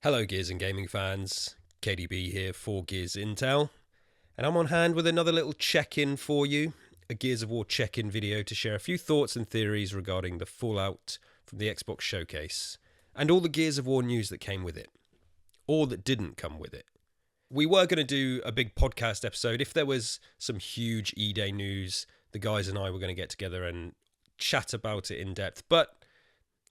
Hello Gears and Gaming fans, KDB here for Gears Intel, and I'm on hand with another little check-in for you, a Gears of War check-in video to share a few thoughts and theories regarding the fallout from the Xbox Showcase, and all the Gears of War news that came with it, or that didn't come with it. We were going to do a big podcast episode. If there was some huge E-Day news, the guys and I were going to get together and chat about it in depth, but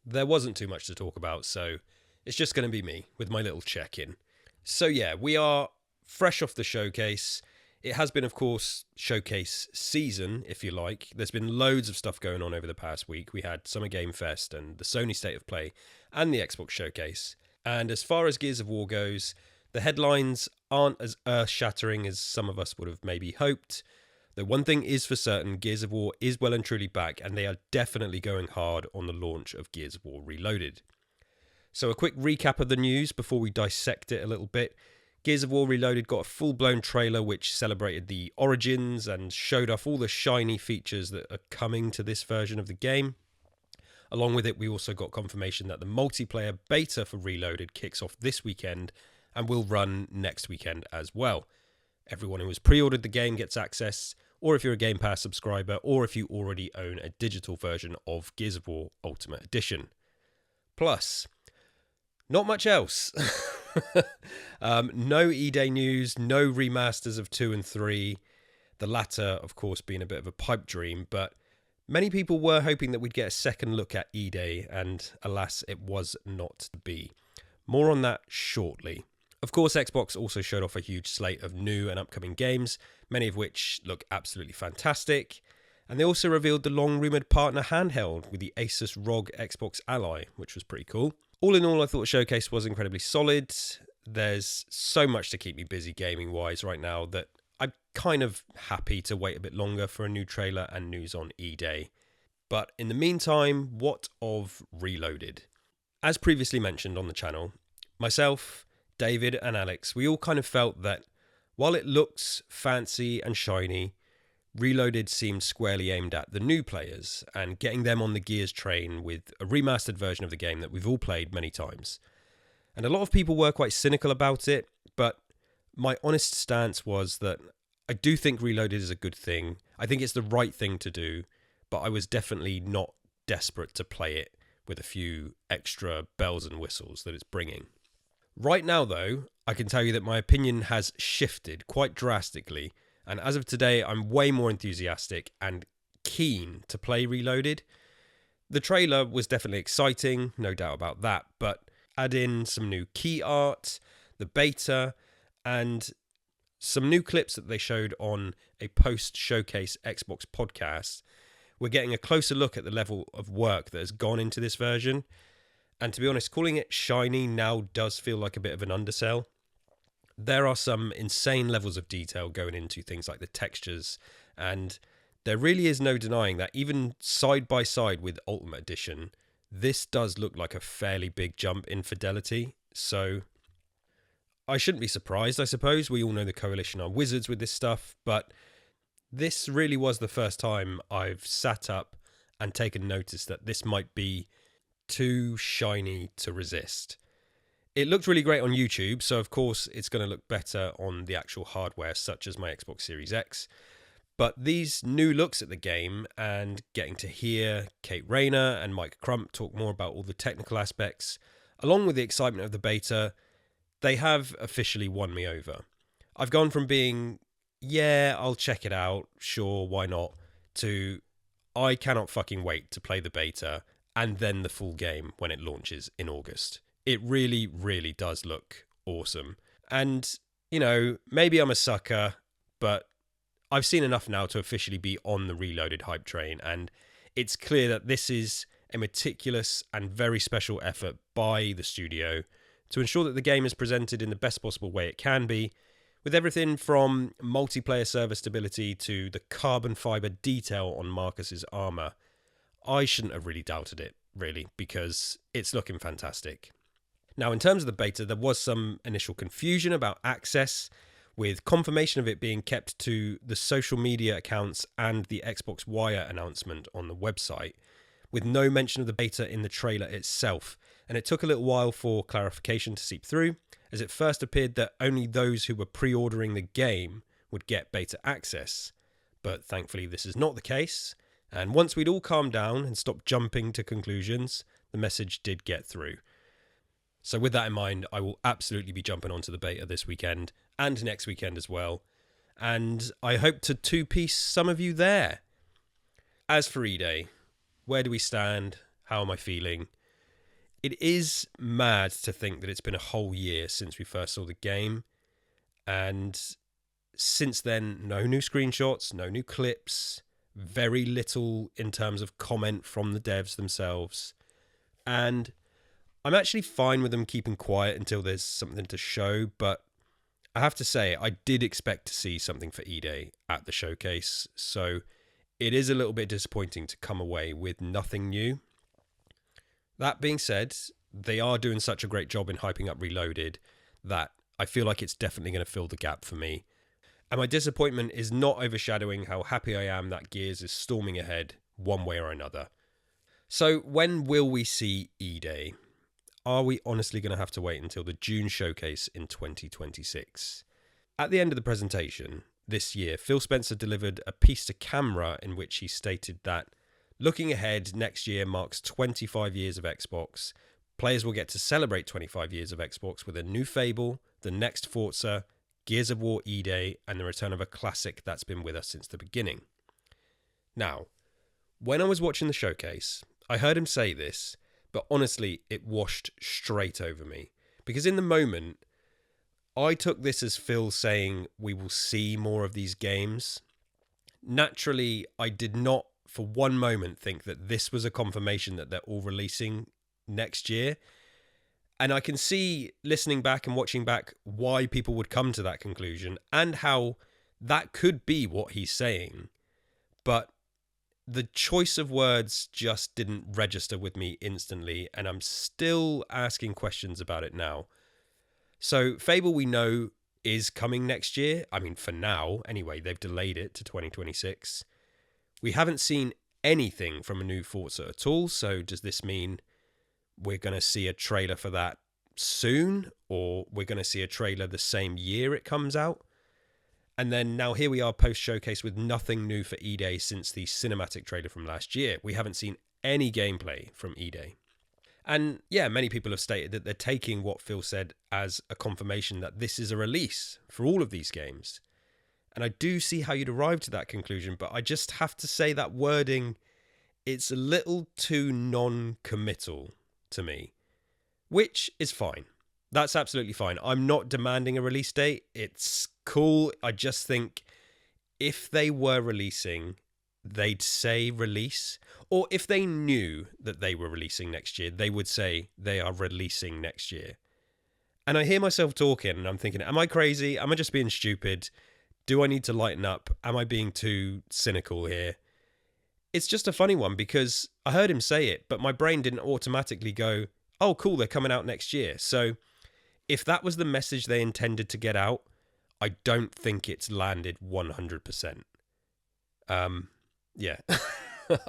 there wasn't too much to talk about, so it's just going to be me with my little check-in. So yeah, we are fresh off the showcase. It has been, of course, showcase season, if you like. There's been loads of stuff going on over the past week. We had Summer Game Fest and the Sony State of Play and the Xbox Showcase. And as far as Gears of War goes, the headlines aren't as earth-shattering as some of us would have maybe hoped. The one thing is for certain, Gears of War is well and truly back, and they are definitely going hard on the launch of Gears of War Reloaded. So a quick recap of the news before we dissect it a little bit. Gears of War Reloaded got a full-blown trailer which celebrated the origins and showed off all the shiny features that are coming to this version of the game. Along with it, we also got confirmation that the multiplayer beta for Reloaded kicks off this weekend and will run next weekend as well. Everyone who has pre-ordered the game gets access, or if you're a Game Pass subscriber, or if you already own a digital version of Gears of War Ultimate Edition. Plus, not much else. No E-Day news, no remasters of 2 and 3. The latter, of course, being a bit of a pipe dream, but many people were hoping that we'd get a second look at E-Day, and alas, it was not to be. More on that shortly. Of course, Xbox also showed off a huge slate of new and upcoming games, many of which look absolutely fantastic. And they also revealed the long-rumoured partner handheld with the Asus ROG Xbox Ally, which was pretty cool. All in all, I thought the showcase was incredibly solid. There's so much to keep me busy gaming-wise right now that I'm kind of happy to wait a bit longer for a new trailer and news on E-Day. But in the meantime, what of Reloaded? As previously mentioned on the channel, myself, David and Alex, we all kind of felt that while it looks fancy and shiny, Reloaded seemed squarely aimed at the new players and getting them on the Gears train with a remastered version of the game that we've all played many times. And a lot of people were quite cynical about it, but my honest stance was that I do think Reloaded is a good thing. I think it's the right thing to do, but I was definitely not desperate to play it with a few extra bells and whistles that it's bringing. Right now, though, I can tell you that my opinion has shifted quite drastically. And as of today, I'm way more enthusiastic and keen to play Reloaded. The trailer was definitely exciting, no doubt about that, but add in some new key art, the beta, and some new clips that they showed on a post-showcase Xbox podcast. We're getting a closer look at the level of work that has gone into this version. And to be honest, calling it shiny now does feel like a bit of an undersell. There are some insane levels of detail going into things like the textures, and there really is no denying that even side by side with Ultimate Edition, this does look like a fairly big jump in fidelity. So I shouldn't be surprised, I suppose. We all know the Coalition are wizards with this stuff, but this really was the first time I've sat up and taken notice that this might be too shiny to resist. It looked really great on YouTube, so of course it's going to look better on the actual hardware, such as my Xbox Series X. But these new looks at the game and getting to hear Kate Rayner and Mike Crump talk more about all the technical aspects, along with the excitement of the beta, they have officially won me over. I've gone from being, yeah, I'll check it out, sure, why not, to I cannot fucking wait to play the beta and then the full game when it launches in August. It really, really does look awesome. And, you know, maybe I'm a sucker, but I've seen enough now to officially be on the Reloaded hype train. And it's clear that this is a meticulous and very special effort by the studio to ensure that the game is presented in the best possible way it can be, with everything from multiplayer server stability to the carbon fiber detail on Marcus's armor. I shouldn't have really doubted it, really, because it's looking fantastic. Now, in terms of the beta, there was some initial confusion about access, with confirmation of it being kept to the social media accounts and the Xbox Wire announcement on the website, with no mention of the beta in the trailer itself. and it took a little while for clarification to seep through, as it first appeared that only those who were pre-ordering the game would get beta access. But thankfully this is not the case, and once we'd all calmed down and stopped jumping to conclusions, the message did get through. So with that in mind, I will absolutely be jumping onto the beta this weekend and next weekend as well, and I hope to two-piece some of you there. As for E-Day, where do we stand? How am I feeling? It is mad to think that it's been a whole year since we first saw the game, and since then, no new screenshots, no new clips, very little in terms of comment from the devs themselves, and I'm actually fine with them keeping quiet until there's something to show, but I have to say, I did expect to see something for E-Day at the showcase, so it is a little bit disappointing to come away with nothing new. That being said, they are doing such a great job in hyping up Reloaded that I feel like it's definitely going to fill the gap for me. And my disappointment is not overshadowing how happy I am that Gears is storming ahead one way or another. So when will we see E-Day? Are we honestly going to have to wait until the June showcase in 2026? At the end of the presentation this year, Phil Spencer delivered a piece to camera in which he stated that looking ahead, next year marks 25 years of Xbox. Players will get to celebrate 25 years of Xbox with a new Fable, the next Forza, Gears of War E-Day, and the return of a classic that's been with us since the beginning. Now, when I was watching the showcase, I heard him say this, but honestly, it washed straight over me. Because in the moment, I took this as Phil saying we will see more of these games. Naturally, I did not for one moment think that this was a confirmation that they're all releasing next year. And I can see, listening back and watching back, why people would come to that conclusion and how that could be what he's saying. But the choice of words just didn't register with me instantly, and I'm still asking questions about it now. So Fable, we know, is coming next year. I mean, for now, anyway, they've delayed it to 2026. We haven't seen anything from a new Forza at all, so does this mean we're going to see a trailer for that soon, or we're going to see a trailer the same year it comes out? And then now here we are post-showcase with nothing new for E-Day since the cinematic trailer from last year. We haven't seen any gameplay from E-Day. And yeah, many people have stated that they're taking what Phil said as a confirmation that this is a release for all of these games. And I do see how you'd arrive to that conclusion, but I just have to say that wording, it's a little too non-committal to me, which is fine. That's absolutely fine. I'm not demanding a release date. It's cool. I just think if they were releasing, they'd say release. Or if they knew that they were releasing next year, they would say they are releasing next year. And I hear myself talking and I'm thinking, am I crazy? Am I just being stupid? Do I need to lighten up? Am I being too cynical here? It's just a funny one because I heard him say it, but my brain didn't automatically go, oh, cool, they're coming out next year. So if that was the message they intended to get out, I don't think it's landed 100%. Yeah,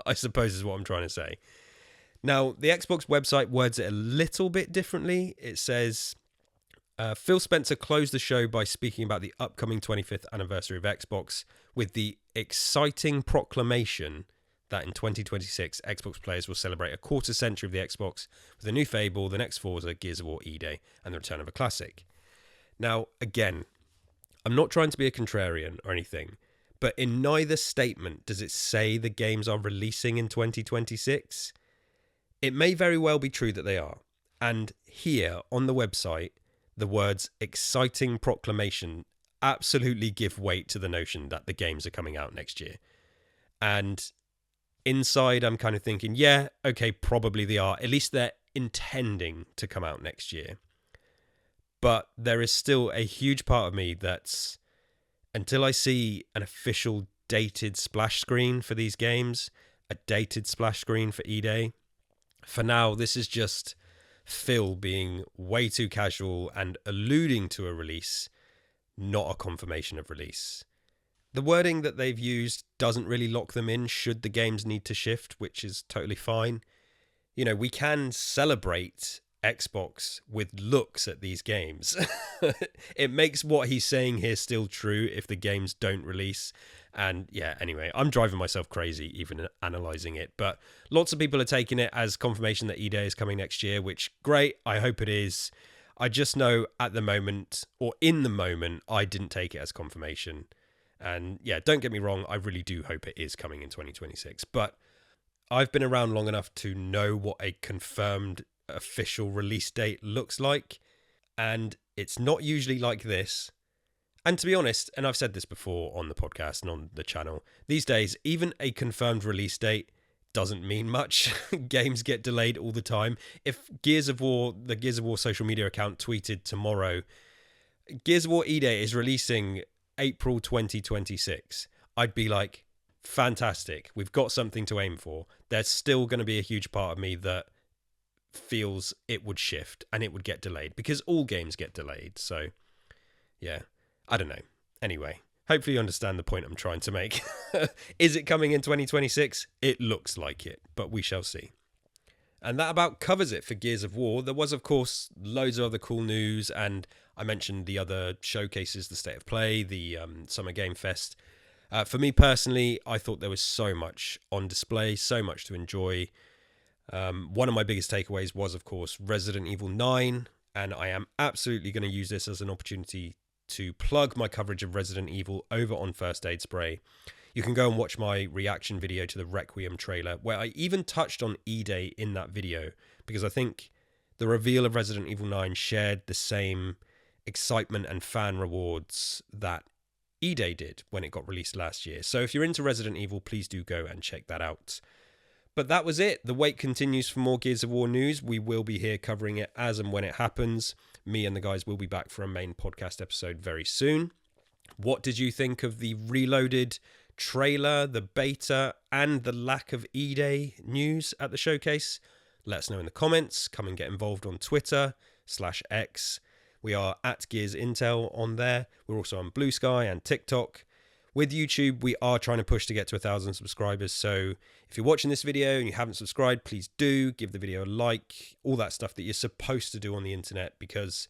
I suppose is what I'm trying to say. Now, the Xbox website words it a little bit differently. It says, Phil Spencer closed the show by speaking about the upcoming 25th anniversary of Xbox with the exciting proclamation that in 2026, Xbox players will celebrate a quarter century of the Xbox with a new Fable, the next Forza, Gears of War E-Day, and the return of a classic. Now, again, I'm not trying to be a contrarian or anything, but in neither statement does it say the games are releasing in 2026. It may very well be true that they are. And here on the website, the words exciting proclamation absolutely give weight to the notion that the games are coming out next year. And inside, I'm kind of thinking, yeah, okay, probably they are. At least they're intending to come out next year. But there is still a huge part of me that's, until I see an official dated splash screen for these games, a dated splash screen for E-Day, for now, this is just Phil being way too casual and alluding to a release, not a confirmation of release. The wording that they've used doesn't really lock them in should the games need to shift, which is totally fine. You know, we can celebrate Xbox with looks at these games. It makes what he's saying here still true if the games don't release. And yeah, anyway, I'm driving myself crazy even analysing it. But lots of people are taking it as confirmation that E-Day is coming next year, which, great, I hope it is. I just know at the moment, or in the moment, I didn't take it as confirmation. And yeah, don't get me wrong, I really do hope it is coming in 2026. But I've been around long enough to know what a confirmed official release date looks like. And it's not usually like this. And to be honest, and I've said this before on the podcast and on the channel, these days, even a confirmed release date doesn't mean much. Games get delayed all the time. If the Gears of War social media account tweeted tomorrow, Gears of War E-Day is releasing April 2026, I'd be like, fantastic. We've got something to aim for. There's still going to be a huge part of me that feels it would shift and it would get delayed because all games get delayed. So yeah, I don't know. Anyway, hopefully you understand the point I'm trying to make. Is it coming in 2026? It looks like it, but we shall see. And that about covers it for Gears of War. There was, of course, loads of other cool news, and I mentioned the other showcases, the State of Play, the Summer Game Fest. For me personally, I thought there was so much on display, so much to enjoy. One of my biggest takeaways was, of course, Resident Evil 9, and I am absolutely going to use this as an opportunity to plug my coverage of Resident Evil over on First Aid Spray. You can go and watch my reaction video to the Requiem trailer, where I even touched on E-Day in that video, because I think the reveal of Resident Evil 9 shared the same excitement and fan rewards that E-Day did when it got released last year. So if you're into Resident Evil, please do go and check that out. But that was it. The wait continues for more Gears of War news. We will be here covering it as and when it happens. Me and the guys will be back for a main podcast episode very soon. What did you think of the Reloaded trailer, the beta, and the lack of E-Day news at the showcase? Let us know in the comments. Come and get involved on Twitter/X. We are at Gears Intel on there. We're also on Blue Sky and TikTok. With YouTube, we are trying to push to get to 1,000 subscribers. So if you're watching this video and you haven't subscribed, please do give the video a like, all that stuff that you're supposed to do on the internet, because,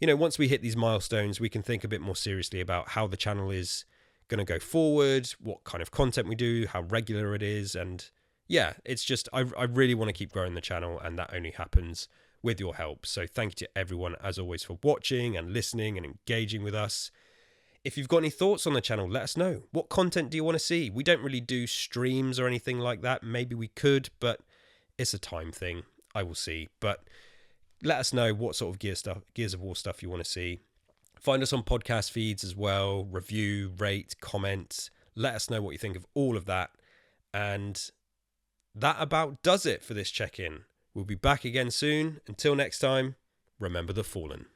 you know, once we hit these milestones, we can think a bit more seriously about how the channel is going to go forward, what kind of content we do, how regular it is. And yeah, it's just, I really want to keep growing the channel, and that only happens with your help. So thank you to everyone, as always, for watching and listening and engaging with us. If you've got any thoughts on the channel, let us know. What content do you want to see? We don't really do streams or anything like that. Maybe we could, but it's a time thing. I will see. But let us know what sort of Gears of War stuff you want to see. Find us on podcast feeds as well. Review, rate, comment. Let us know what you think of all of that. And that about does it for this check-in. We'll be back again soon. Until next time, remember the fallen.